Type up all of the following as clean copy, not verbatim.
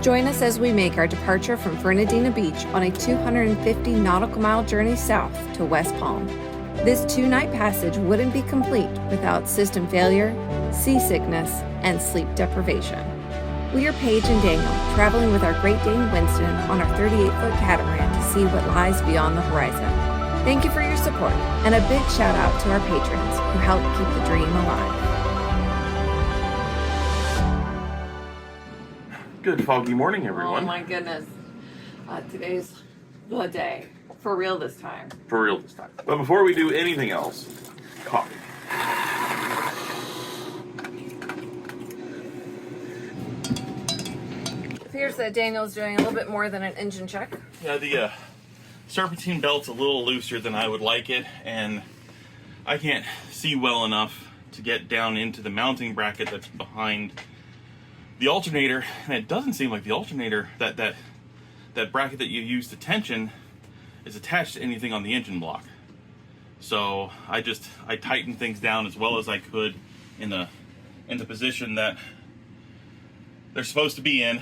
Join us as we make our departure from Fernandina Beach on a 250 nautical mile journey south to West Palm. This 2-night passage wouldn't be complete without system failure, seasickness, and sleep deprivation. We are Paige and Daniel, traveling with our Great Dane Winston on our 38-foot catamaran to see what lies beyond the horizon. Thank you for your support, and a big shout out to our patrons who help keep the dream alive. Good foggy morning, everyone. Oh my goodness. Today's the day. For real this time. For real this time. But before we do anything else, coffee. It appears that Daniel's doing a little bit more than an engine check. Yeah, the serpentine belt's a little looser than I would like it, and I can't see well enough to get down into the mounting bracket that's behind the alternator, and it doesn't seem like the alternator, that bracket that you use to tension, is attached to anything on the engine block. So I tightened things down as well as I could in the position that they're supposed to be in.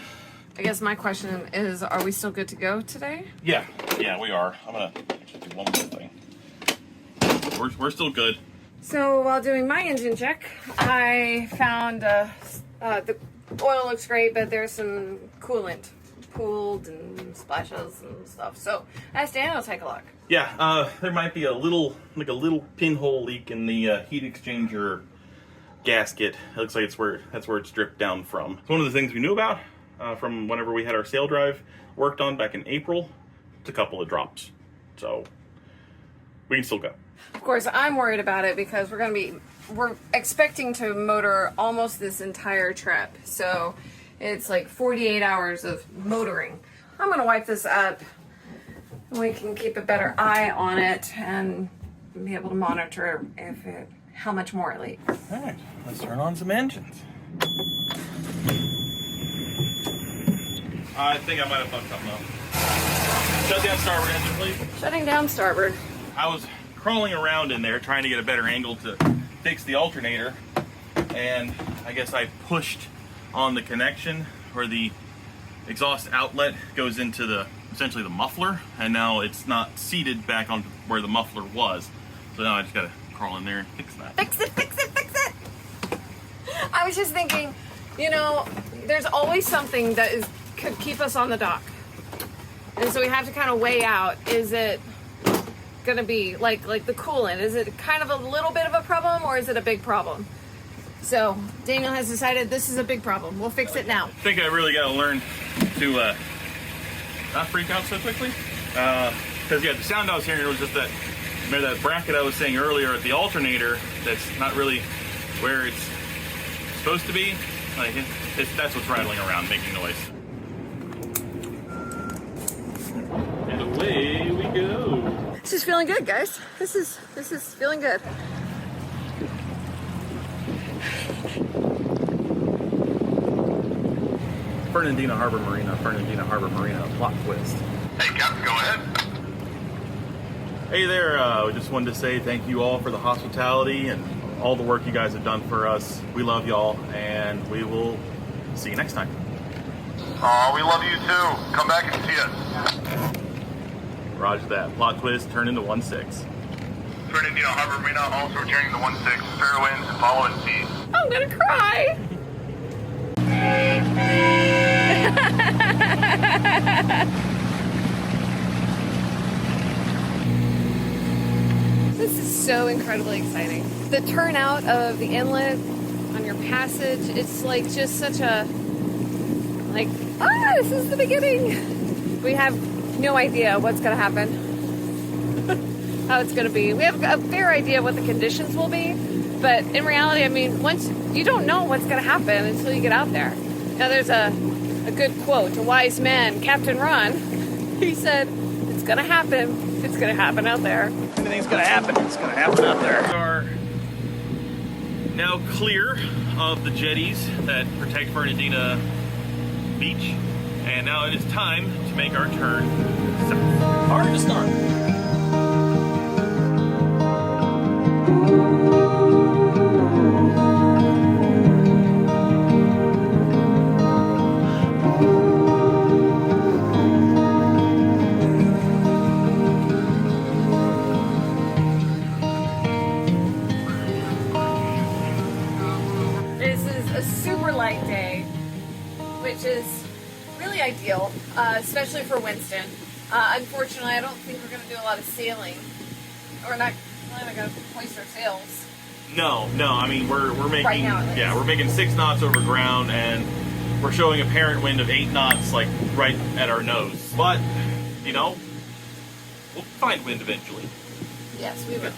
I guess my question is, are we still good to go today? Yeah, we are. I'm gonna actually do one more thing. We're still good. So while doing my engine check, I found the oil looks great, but there's some coolant pooled and splashes and stuff. So I asked Daniel to take a look. Yeah, there might be a little pinhole leak in the heat exchanger gasket. It looks like that's where it's dripped down from. It's one of the things we knew about from whenever we had our sail drive worked on back in April. It's a couple of drops, so we can still go. Of course, I'm worried about it because we're expecting to motor almost this entire trip. So it's like 48 hours of motoring. I'm gonna wipe this up. We can keep a better eye on it and be able to monitor how much more it leaks. All right, let's turn on some engines. I think I might have fucked something up. Shut down starboard engine, please. Shutting down starboard. I was crawling around in there trying to get a better angle to fix the alternator, and I guess I pushed on the connection where the exhaust outlet goes into essentially the muffler, and now it's not seated back on where the muffler was. So now I just gotta crawl in there and fix that. Fix it. I was just thinking, there's always something that could keep us on the dock. And so we have to kind of weigh out, is it gonna be like the coolant? Is it kind of a little bit of a problem, or is it a big problem? So Daniel has decided this is a big problem. We'll fix it now. I think I really gotta learn to not freak out so quickly. Because the sound I was hearing was just that bracket I was saying earlier at the alternator that's not really where it's supposed to be. Like that's what's rattling around, making noise. And away we go. This is feeling good, guys. This is feeling good. Fernandina Harbor Marina, plot twist. Hey, Captain, go ahead. Hey there, we just wanted to say thank you all for the hospitality and all the work you guys have done for us. We love y'all, and we will see you next time. Aw, we love you too. Come back and see us. Roger that. Plot twist, turn into 1-6. Fernandina Harbor Marina, also returning the 1-6. Fair winds and following seas. I'm gonna cry. This is so incredibly exciting. The turnout of the inlet on your passage, it's like just such a, this is the beginning. We have no idea what's gonna happen, how it's gonna be. We have a fair idea what the conditions will be, but in reality, once you don't know what's gonna happen until you get out there. Now there's a good quote, a wise man, Captain Ron, he said, it's gonna happen out there. Anything's gonna happen, it's gonna happen out there. We are now clear of the jetties that protect Fernandina Beach, and now it is time to make our turn south. Hard to start. which is really ideal, especially for Winston. Unfortunately, I don't think we're going to do a lot of sailing. We're not going to hoist our sails. No. I mean, we're making Right now, at least. we're making 6 knots over ground, and we're showing a parent wind of 8 knots, like right at our nose. But you know, we'll find wind eventually. Yes, we will.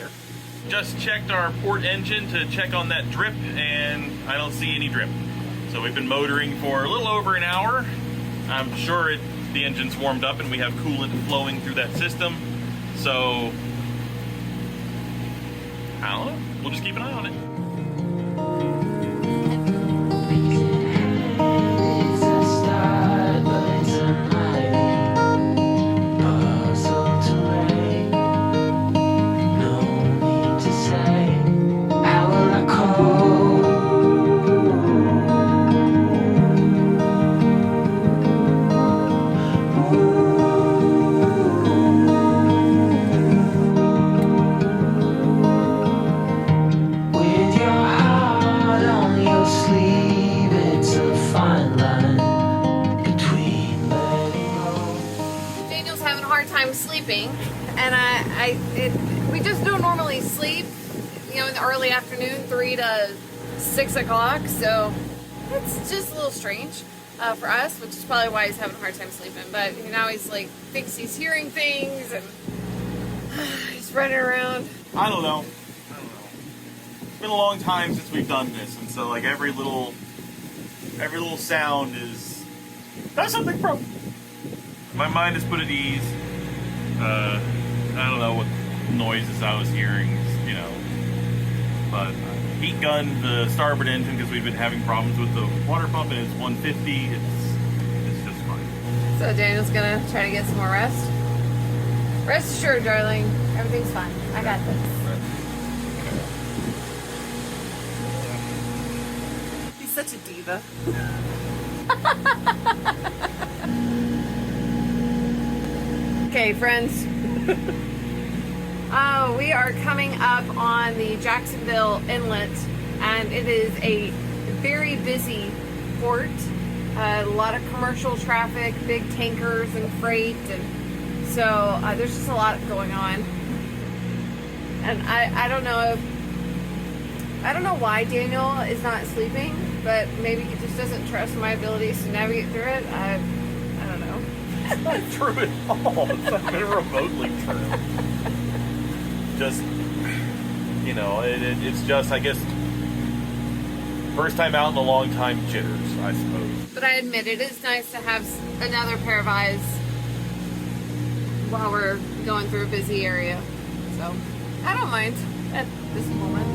Just checked our port engine to check on that drip, and I don't see any drip. So we've been motoring for a little over an hour. I'm sure the engine's warmed up and we have coolant flowing through that system. So I don't know. We'll just keep an eye on it. Sleeping, and we just don't normally sleep, you know, in the early afternoon, 3 to 6 o'clock, so it's just a little strange for us, which is probably why he's having a hard time sleeping. But now he's like thinks he's hearing things, and he's running around. I don't know. It's been a long time since we've done this, and so like every little sound is that's something pro. My mind is put at ease. I don't know what noises I was hearing, you know, but heat gunned the starboard engine because we've been having problems with the water pump, and it's 150. It's just fine. So Daniel's gonna try to get some more rest. Rest assured, darling, everything's fine. I got this. He's such a diva. Okay, friends. We are coming up on the Jacksonville Inlet, and it is a very busy port. A lot of commercial traffic, big tankers and freight, and so there's just a lot going on. And I don't know why Daniel is not sleeping, but maybe he just doesn't trust my abilities to navigate through it. I don't know. It's not true at all. It's not even remotely true. Just, you know, it's just, I guess, first time out in a long time jitters, I suppose. But I admit it is nice to have another pair of eyes while we're going through a busy area. So, I don't mind at this moment.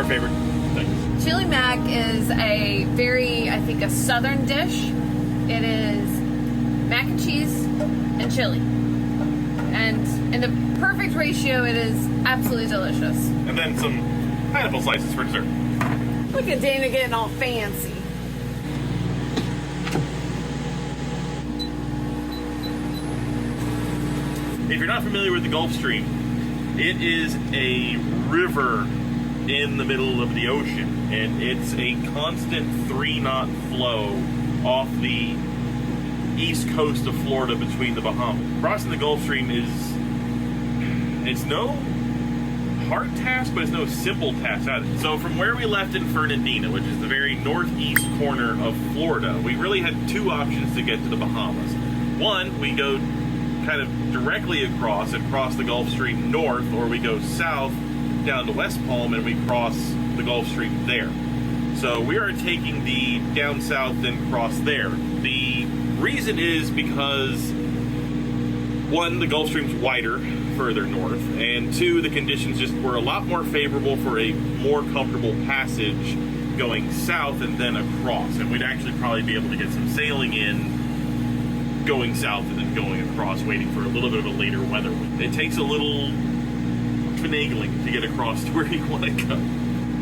Favorite things. Chili mac is a very, I think, a southern dish. It is mac and cheese and chili. And in the perfect ratio, it is absolutely delicious. And then some pineapple slices for dessert. Look at Dana getting all fancy. If you're not familiar with the Gulf Stream, it is a river in the middle of the ocean, and it's a constant 3-knot flow off the east coast of Florida between the Bahamas. Crossing the Gulf Stream it's no hard task, but it's no simple task either. So from where we left in Fernandina, which is the very northeast corner of Florida, we really had 2 options to get to the Bahamas. One, we go kind of directly across and cross the Gulf Stream north, or we go south down to West Palm and we cross the Gulf Stream there. So we are taking the down south and cross there. The reason is because 1, the Gulf Stream's wider further north, and 2, the conditions just were a lot more favorable for a more comfortable passage going south and then across, and we'd actually probably be able to get some sailing in going south and then going across, waiting for a little bit of a later weather. It takes a little finagling to get across to where you want to go.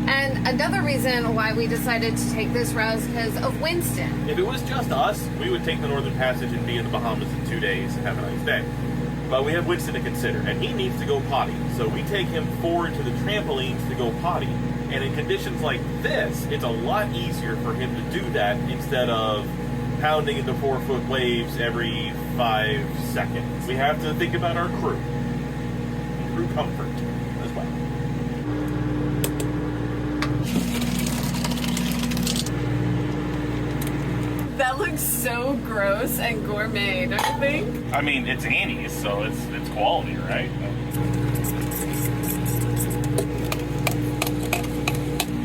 And another reason why we decided to take this route is because of Winston. If it was just us, we would take the Northern Passage and be in the Bahamas in 2 days and have a nice day. But we have Winston to consider, and he needs to go potty. So we take him forward to the trampolines to go potty. And in conditions like this, it's a lot easier for him to do that instead of pounding into 4-foot waves every 5 seconds. We have to think about our crew comfort as well. That looks so gross and gourmet, don't you think? I mean, it's Annie's, so it's quality, right?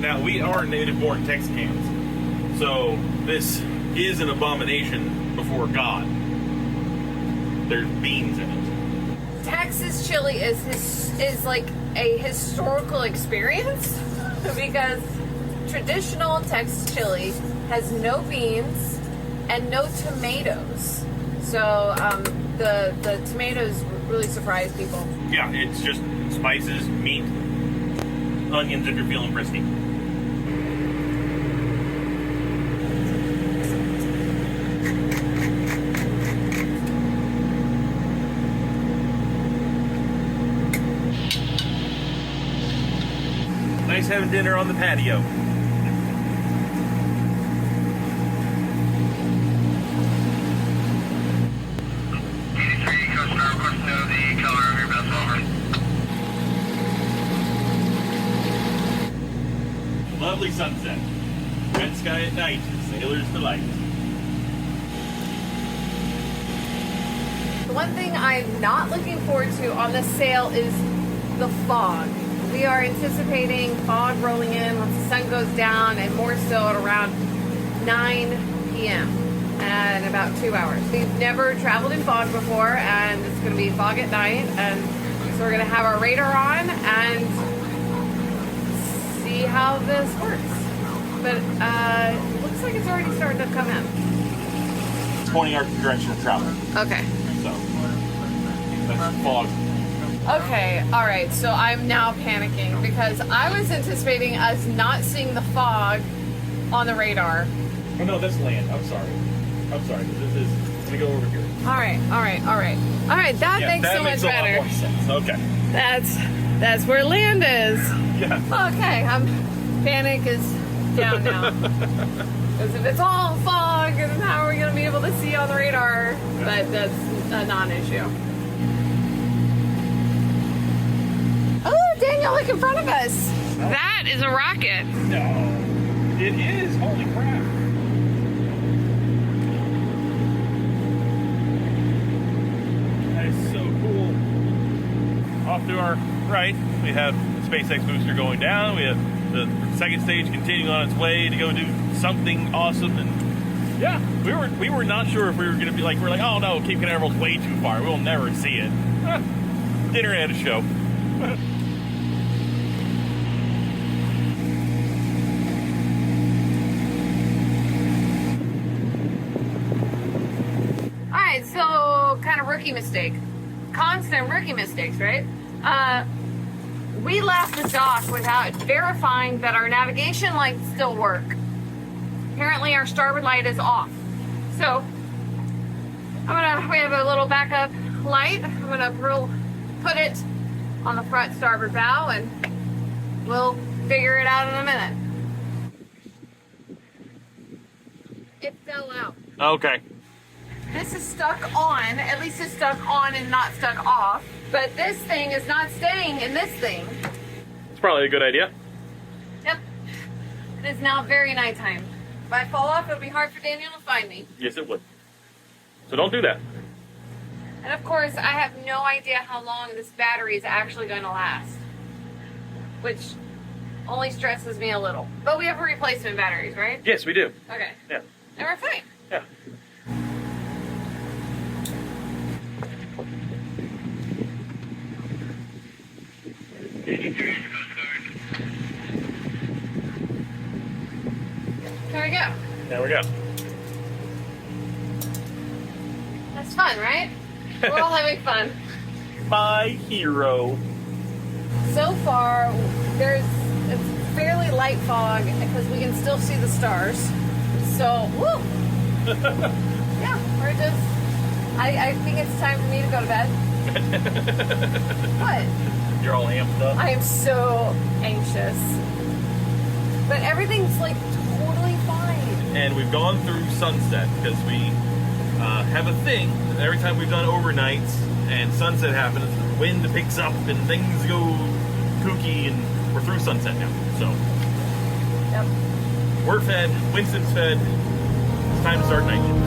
Now, we are native-born Texicans, so this is an abomination before God. There's beans in it. Texas chili is like a historical experience because traditional Texas chili has no beans and no tomatoes. So the tomatoes really surprise people. Yeah, it's just spices, meat, onions if you're feeling frisky. Nice having dinner on the patio. Lovely sunset. Red sky at night. Sailor's delight. The one thing I'm not looking forward to on this sail is the fog. We are anticipating fog rolling in once the sun goes down, and more so at around 9 p.m. in about 2 hours. We've never traveled in fog before, and it's going to be fog at night, and so we're going to have our radar on and see how this works. But it looks like it's already starting to come in. It's pointing our direction of travel. Okay. So that's fog. Okay, all right, so I'm now panicking because I was anticipating us not seeing the fog on the radar. Oh no, that's land. I'm sorry. This is gonna go over here. All right, that makes so much better. Lot more sense. Okay. That's where land is. Yeah. Okay, panic is down now. Because if it's all fog, then how are we going to be able to see on the radar? But that's a non-issue. Oh, Daniel, look in front of us. No. That is a rocket. No, it is. Holy crap. That is so cool. Off to our right, we have the SpaceX booster going down. We have the second stage continuing on its way to go do something awesome. And yeah, we were not sure if we were going to be like, we're like, oh no, Cape Canaveral's way too far. We'll never see it. Dinner and a show. Alright, so kind of rookie mistake. Constant rookie mistakes, right? We left the dock without verifying that our navigation lights still work. Apparently our starboard light is off. So we have a little backup light. I'm gonna put it on the front starboard bow and we'll figure it out in a minute. It fell out. Okay. This is stuck on, at least it's stuck on and not stuck off. But this thing is not staying in this thing. It's probably a good idea. Yep. It is now very nighttime. If I fall off, it'll be hard for Daniel to find me. Yes, it would. So don't do that. And of course, I have no idea how long this battery is actually going to last. Which only stresses me a little. But we have replacement batteries, right? Yes, we do. Okay. Yeah. And we're fine. Yeah. There we go. There we go. It's fun, right? We're all having fun. My hero. So far, it's fairly light fog because we can still see the stars. So, woo! Yeah, we're just. I think it's time for me to go to bed. What? You're all amped up. I am so anxious. But everything's like totally fine. And we've gone through sunset because we have a thing. Every time we've done overnights and sunset happens, the wind picks up and things go kooky, and we're through sunset now. So, Yep. we're fed. Winston's fed. It's time to start night shifts.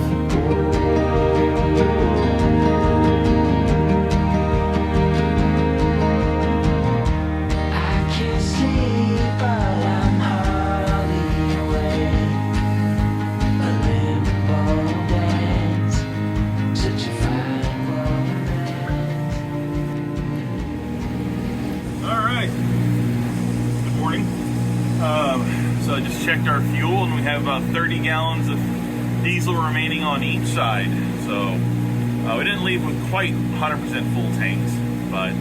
So I just checked our fuel, and we have about 30 gallons of diesel remaining on each side. So we didn't leave with quite 100% full tanks, but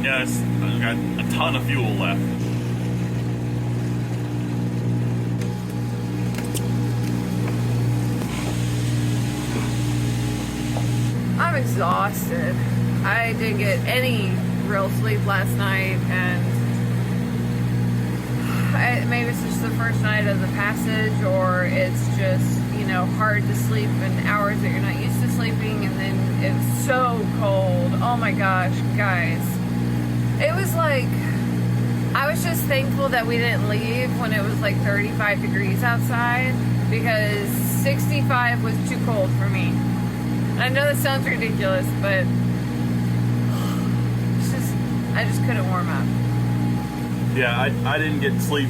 yeah, I've got a ton of fuel left. I'm exhausted. I didn't get any real sleep last night, and maybe it's just the first night of the passage, or it's just, hard to sleep in hours that you're not used to sleeping, and then it's so cold. Oh my gosh, guys. It was like, I was just thankful that we didn't leave when it was like 35 degrees outside, because 65 was too cold for me. I know that sounds ridiculous, but I just couldn't warm up. Yeah, I didn't get sleep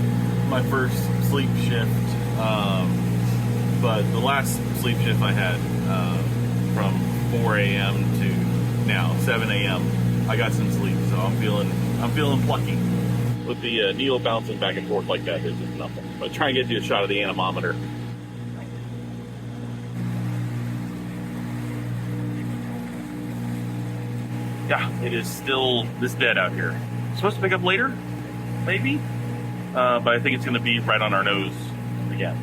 my first sleep shift, but the last sleep shift I had from 4 a.m. to now 7 a.m. I got some sleep, so I'm feeling plucky. With the needle bouncing back and forth like that, it's just nothing. But try and get you a shot of the anemometer. Yeah, it is still this dead out here. Supposed to pick up later, maybe, but I think it's going to be right on our nose again.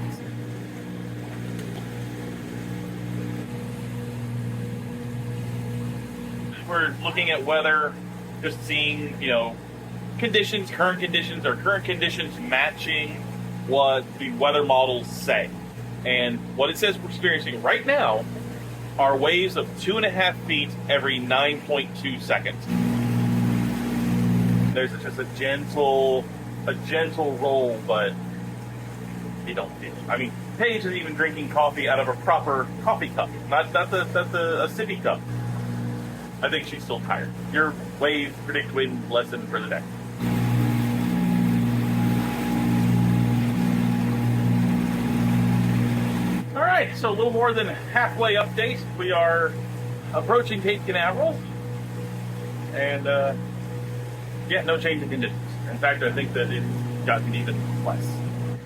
We're looking at weather, just seeing, conditions, current conditions matching what the weather models say. And what it says we're experiencing right now are waves of 2.5 feet every 9.2 seconds. There's just a gentle roll, but you don't feel it. I mean, Paige is even drinking coffee out of a proper coffee cup, not a sippy cup. I think she's still tired. Your wave predict wind lesson for the day. All right, so a little more than halfway update. We are approaching Cape Canaveral, and yeah, no change in conditions. In fact, I think that it's gotten even less.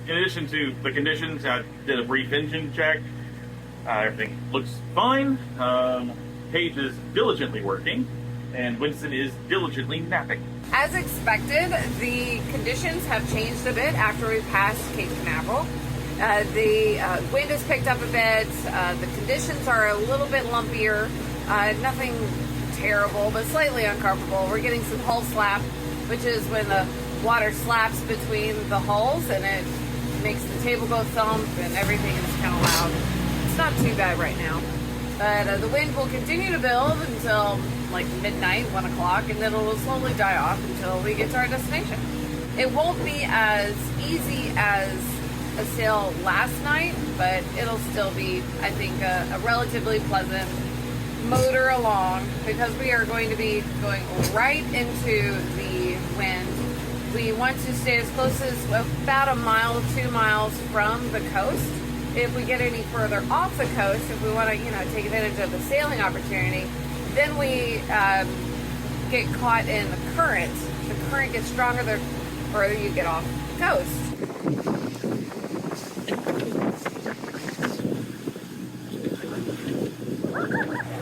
In addition to the conditions, I did a brief engine check. Everything looks fine. Paige is diligently working, and Winston is diligently napping. As expected, the conditions have changed a bit after we passed Cape Canaveral. The wind has picked up a bit. The conditions are a little bit lumpier. Nothing terrible, but slightly uncomfortable. We're getting some hull slap, which is when the water slaps between the hulls and it makes the table go thump and everything is kind of loud. It's not too bad right now. But the wind will continue to build until like midnight, 1 o'clock, and then it'll slowly die off until we get to our destination. It won't be as easy as a sail last night, but it'll still be, I think, a relatively pleasant motor along, because we are going to be going right into the wind. We want to stay as close as about 1 mile, 2 miles from the coast. If we get any further off the coast, if we want to, take advantage of the sailing opportunity, then we get caught in the current. The current gets stronger the further you get off the coast.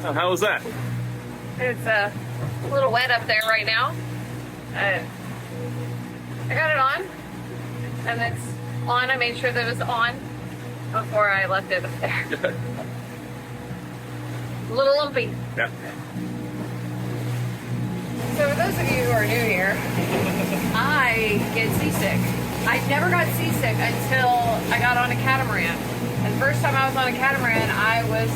How was that? It's a little wet up there right now. I got it on, and it's on. I made sure that it was on before I left it up there. A little lumpy. Yeah. So for those of you who are new here, I get seasick. I never got seasick until I got on a catamaran. And the first time I was on a catamaran, I was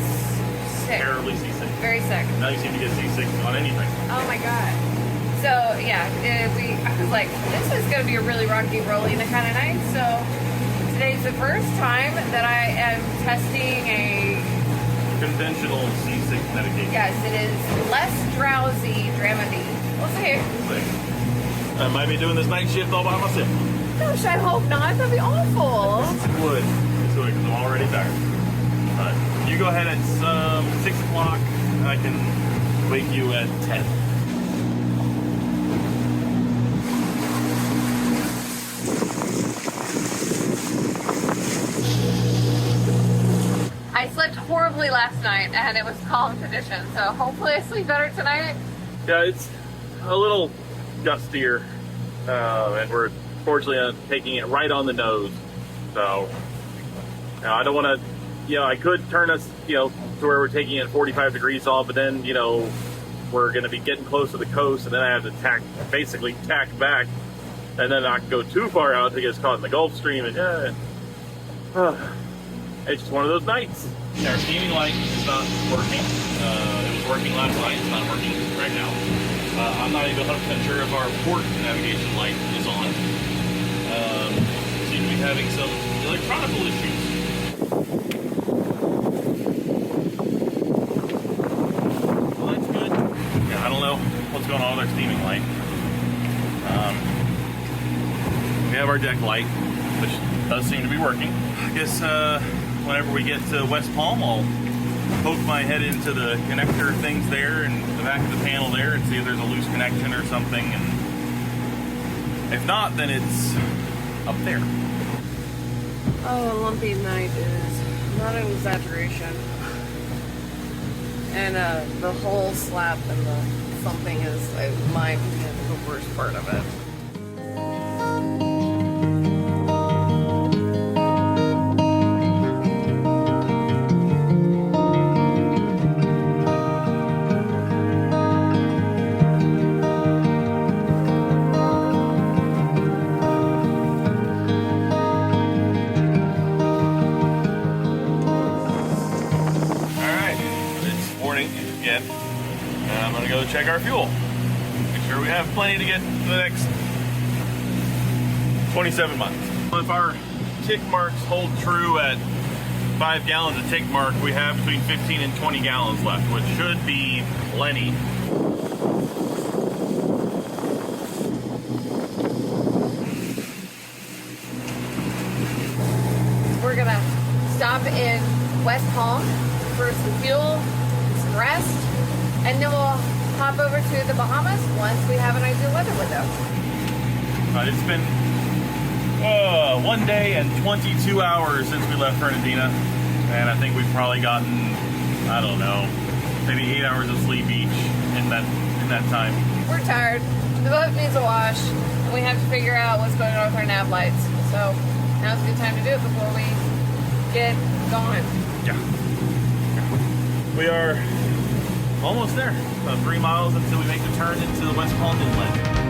sick. Terribly seasick. Very sick. Now you seem to get seasick on anything. Oh my god. So yeah, I was like, this is going to be a really rocky, rolling kind of night. So today's the first time that I am testing a Conventional seasick medication. yes, it is less drowsy Dramamine. We'll see. I might be doing this night shift all by myself. Gosh, I hope not. That'd be awful. It would. It's good because I'm already tired. But you go ahead at 6 o'clock. I can wake you at 10. I slept horribly last night and it was calm conditions, so hopefully I sleep better tonight. Yeah, it's a little gustier, and we're fortunately taking it right on the nose. So, I don't want to, I could turn us, to where we're taking it 45 degrees off, but then, we're going to be getting close to the coast, and then I have to basically tack back, and then not go too far out to get us caught in the Gulf Stream, and it's just one of those nights. Yeah, our steaming light is not working. It was working last night. It's not working right now. I'm not even 100% sure if our port navigation light is on. Seem to be having some electronical issues. Well, that's good. Yeah, I don't know what's going on with our steaming light. We have our deck light, which does seem to be working. I guess whenever we get to West Palm, I'll poke my head into the connector things there and the back of the panel there and see if there's a loose connection or something. And if not, then it's up there. Oh, a lumpy night is not an exaggeration. And the whole slap and the thumping is, in my opinion, the worst part of it. I'm going to go check our fuel. Make sure we have plenty to get for the next 27 months. If our tick marks hold true at 5 gallons a tick mark, we have between 15 and 20 gallons left, which should be plenty. We're going to stop in West Palm for some fuel, some rest, and then we'll hop over to the Bahamas once we have an ideal weather window. It's been 1 day and 22 hours since we left Fernandina, and I think we've probably gotten, I don't know, maybe 8 hours of sleep each in that time. We're tired. The boat needs a wash, and we have to figure out what's going on with our nav lights. So now's a good time to do it before we get going. Yeah. We are almost there. About 3 miles until we make the turn into the West Palm Inlet.